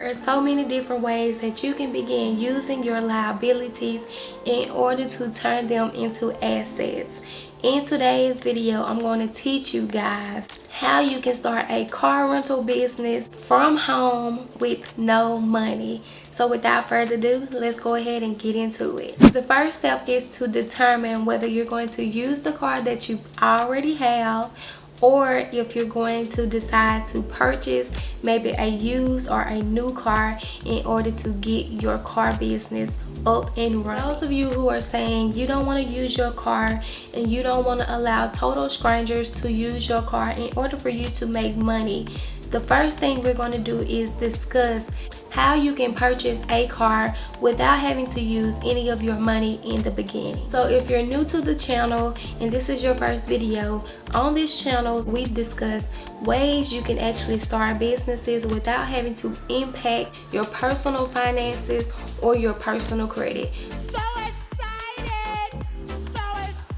There are so many different ways that you can begin using your liabilities in order to turn them into assets. In today's video, I'm going to teach you guys how you can start a car rental business from home with no money. So without further ado, let's go ahead and get into it. The first step is to determine whether you're going to use the car that you already have, or if you're going to decide to purchase maybe a used or a new car in order to get your car business up and running. Those of you who are saying you don't want to use your car and you don't want to allow total strangers to use your car in order for you to make money, the first thing we're going to do is discuss how you can purchase a car without having to use any of your money in the beginning. So if you're new to the channel and this is your first video, on this channel we discuss ways you can actually start businesses without having to impact your personal finances or your personal credit.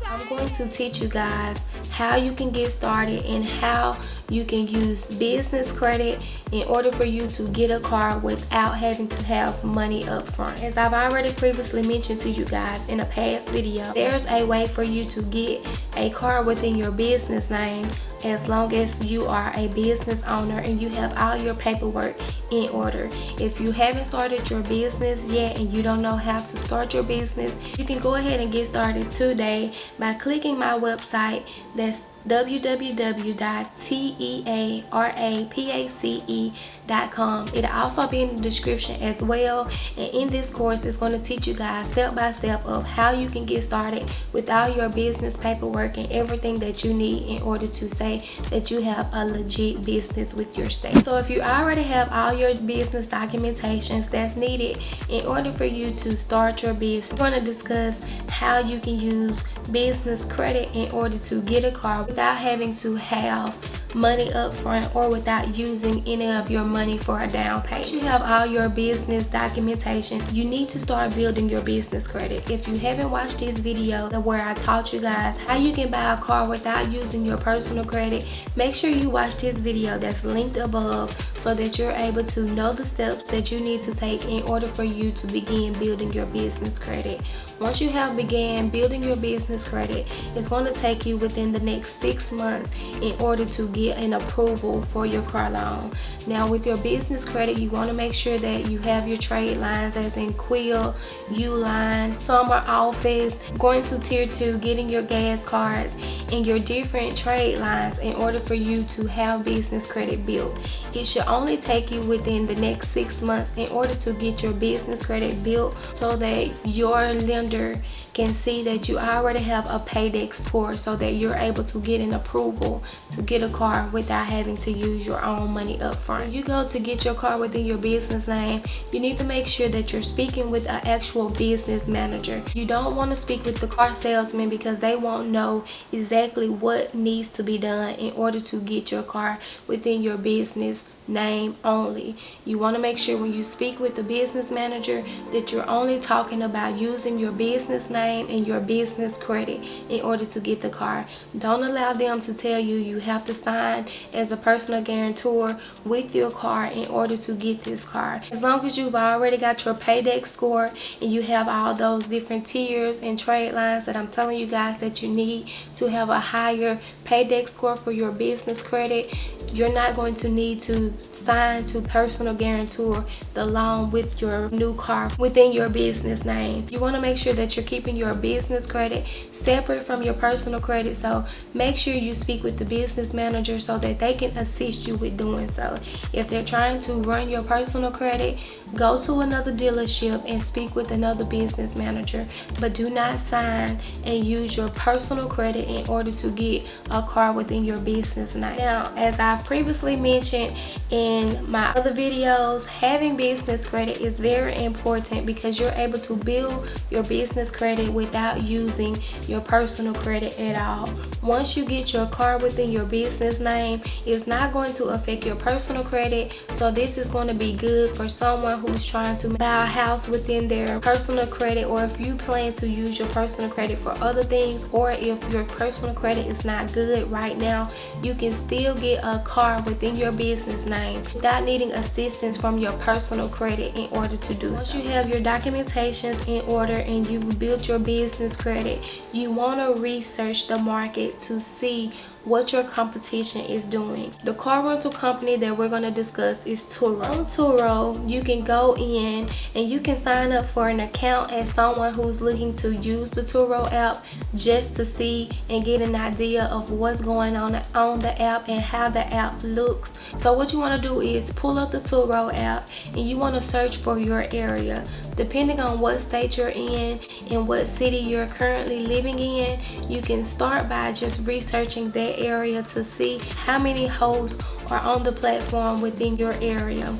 I'm going to teach you guys how you can get started and how you can use business credit in order for you to get a car without having to have money up front. As I've already previously mentioned to you guys in a past video, there's a way for you to get a car within your business name as long as you are a business owner and you have all your paperwork in order. If you haven't started your business yet and you don't know how to start your business, you can go ahead and get started today by clicking my website. That's www.tearapace.com. It'll also be in the description as well, and in this course it's going to teach you guys step by step of how you can get started with all your business paperwork and everything that you need in order to say that you have a legit business with your state. So if you already have all your business documentations that's needed in order for you to start your business, we're going to discuss how you can use business credit in order to get a car without having to have money up front or without using any of your money for a down payment. Once you have all your business documentation, you need to start building your business credit. If you haven't watched this video where I taught you guys how you can buy a car without using your personal credit, make sure you watch this video that's linked above so that you're able to know the steps that you need to take in order for you to begin building your business credit. Once you have began building your business credit, it's going to take you within the next 6 months in order to get an approval for your car loan. Now with your business credit, you want to make sure that you have your trade lines as in Quill, Uline, Summer Office, going to Tier 2, getting your gas cards, and your different trade lines in order for you to have business credit built. It should only take you within the next 6 months in order to get your business credit built so that your lender can see that you already have a payday score so that you're able to get an approval to get a car without having to use your own money up front. When you go to get your car within your business name, you need to make sure that you're speaking with an actual business manager. You don't want to speak with the car salesman because they won't know exactly what needs to be done in order to get your car within your business name only. You want to make sure when you speak with the business manager that you're only talking about using your business name and your business credit in order to get the car. Don't allow them to tell you you have to sign as a personal guarantor with your car in order to get this car. As long as you've already got your payday score and you have all those different tiers and trade lines that I'm telling you guys that you need to have a higher payday score for your business credit, you're not going to need to sign to personal guarantor the loan with your new car within your business name. You want to make sure that you're keeping your business credit separate from your personal credit, so make sure you speak with the business manager so that they can assist you with doing so. If they're trying to run your personal credit, go to another dealership and speak with another business manager, but do not sign and use your personal credit in order to get a car within your business name. Now, as I've previously mentioned in my other videos, having business credit is very important because you're able to build your business credit without using your personal credit at all. Once you get your car within your business name, it's not going to affect your personal credit, so this is going to be good for someone who's trying to buy a house within their personal credit, or if you plan to use your personal credit for other things, or if your personal credit is not good right now, you can still get a car within your business name name without needing assistance from your personal credit in order to do so. Once you have your documentations in order and you've built your business credit, you want to research the market to see what your competition is doing. The car rental company that we're going to discuss is Turo. On Turo, you can go in and you can sign up for an account as someone who's looking to use the Turo app just to see and get an idea of what's going on the app and how the app looks. So what you want to do is pull up the Turo app and you want to search for your area. Depending on what state you're in and what city you're currently living in, you can start by just researching that area to see how many hosts are on the platform within your area.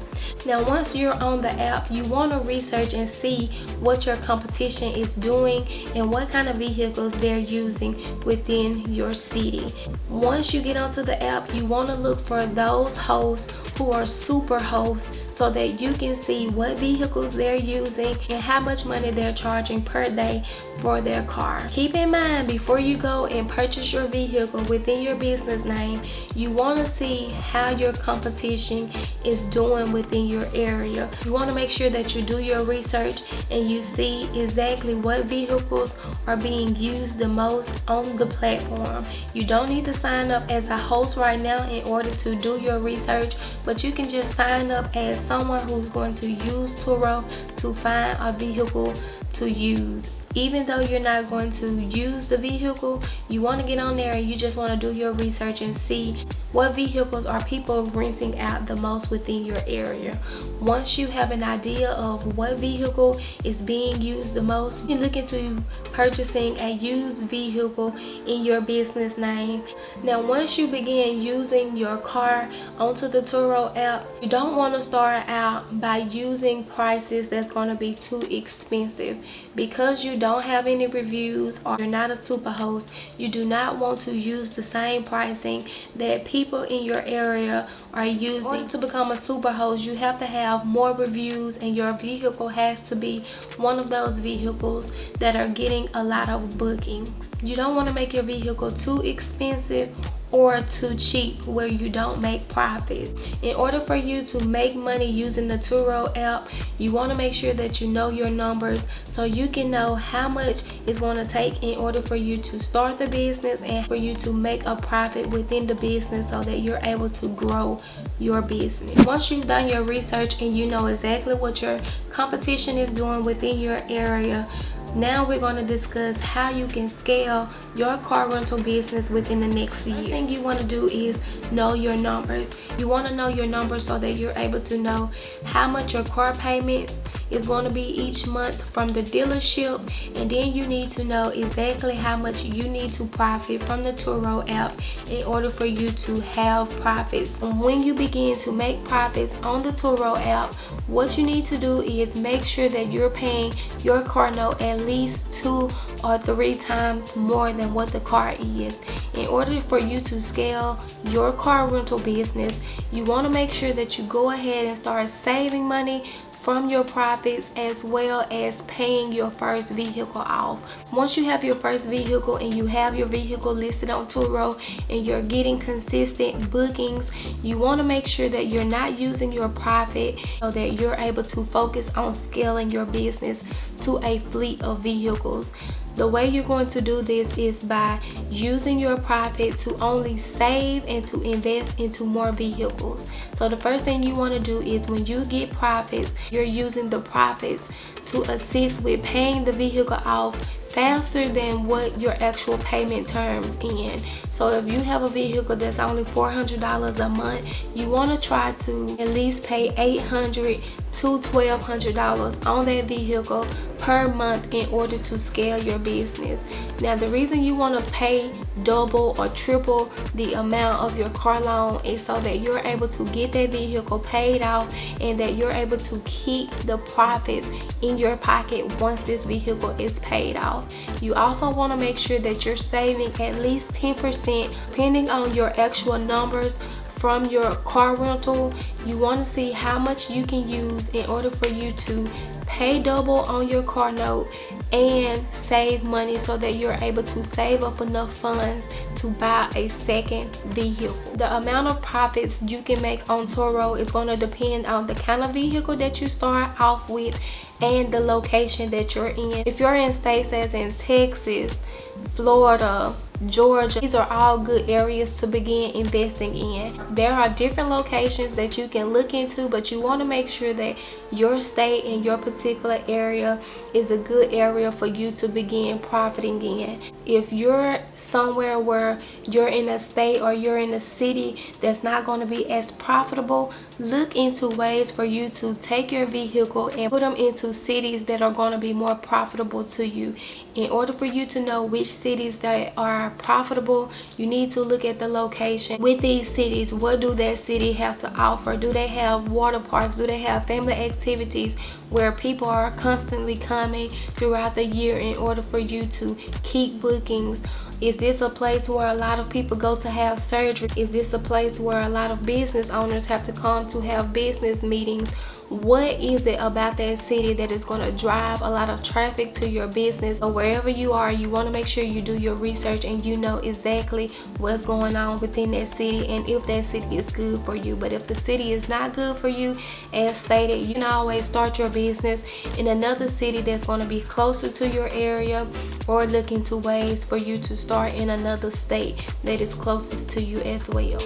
Now once you're on the app, you want to research and see what your competition is doing and what kind of vehicles they're using within your city. Once you get onto the app, you want to look for those hosts who are super hosts so that you can see what vehicles they're using and how much money they're charging per day for their car. Keep in mind, before you go and purchase your vehicle within your business name, you want to see how your competition is doing within your area. You want to make sure that you do your research and you see exactly what vehicles are being used the most on the platform. You don't need to sign up as a host right now in order to do your research, but you can just sign up as someone who's going to use Turo to find a vehicle to use. Even though you're not going to use the vehicle, you want to get on there and you just want to do your research and see what vehicles are people renting out the most within your area. Once you have an idea of what vehicle is being used the most, you can look into purchasing a used vehicle in your business name. Now once you begin using your car onto the Turo app, you don't want to start out by using prices that's going to be too expensive. Because you don't have any reviews or you're not a super host, you do not want to use the same pricing that people in your area are using. In order to become a super host, you have to have more reviews and your vehicle has to be one of those vehicles that are getting a lot of bookings. You don't want to make your vehicle too expensive or too cheap where you don't make profit. In order for you to make money using the Turo app, you want to make sure that you know your numbers so you can know how much it's going to take in order for you to start the business and for you to make a profit within the business so that you're able to grow your business. Once you've done your research and you know exactly what your competition is doing within your area, now we're going to discuss how you can scale your car rental business within the next year. The thing you want to do is know your numbers. You want to know your numbers so that you're able to know how much your car payments is going to be each month from the dealership, and then you need to know exactly how much you need to profit from the Turo app in order for you to have profits. And when you begin to make profits on the Turo app, what you need to do is make sure that you're paying your car note at least 2 or 3 times more than what the car is. In order for you to scale your car rental business, you want to make sure that you go ahead and start saving money from your profits as well as paying your first vehicle off. Once you have your first vehicle and you have your vehicle listed on Turo and you're getting consistent bookings, you want to make sure that you're not using your profit so that you're able to focus on scaling your business to a fleet of vehicles. The way you're going to do this is by using your profit to only save and to invest into more vehicles. So the first thing you want to do is when you get profits, you're using the profits to assist with paying the vehicle off faster than what your actual payment terms in. So if you have a vehicle that's only $400 a month, you want to try to at least pay $800 to $1,200 on that vehicle per month in order to scale your business. Now the reason you want to pay double or triple the amount of your car loan is so that you're able to get that vehicle paid off and that you're able to keep the profits in your pocket once this vehicle is paid off. You also want to make sure that you're saving at least 10% depending on your actual numbers from your car rental. You want to see how much you can use in order for you to pay double on your car note and save money so that you're able to save up enough funds to buy a second vehicle. The amount of profits you can make on Turo is going to depend on the kind of vehicle that you start off with and the location that you're in. If you're in states as in Texas, Florida, Georgia, these are all good areas to begin investing in. There are different locations that you can look into, but you want to make sure that your state and your particular area is a good area for you to begin profiting in. If you're somewhere where you're in a state or you're in a city that's not going to be as profitable, look into ways for you to take your vehicle and put them into cities that are going to be more profitable to you. In order for you to know which cities that are profitable, you need to look at the location. With these cities, what do that city have to offer? Do they have water parks? Do they have family activities where people are constantly coming throughout the year in order for you to keep bookings? Is this a place where a lot of people go to have surgery? Is this a place where a lot of business owners have to come to have business meetings? What is it about that city that is going to drive a lot of traffic to your business? Or wherever you are, you want to make sure you do your research and you know exactly what's going on within that city and if that city is good for you. But if the city is not good for you, as stated, you can always start your business in another city that's going to be closer to your area, or look into ways for you to start in another state that is closest to you as well.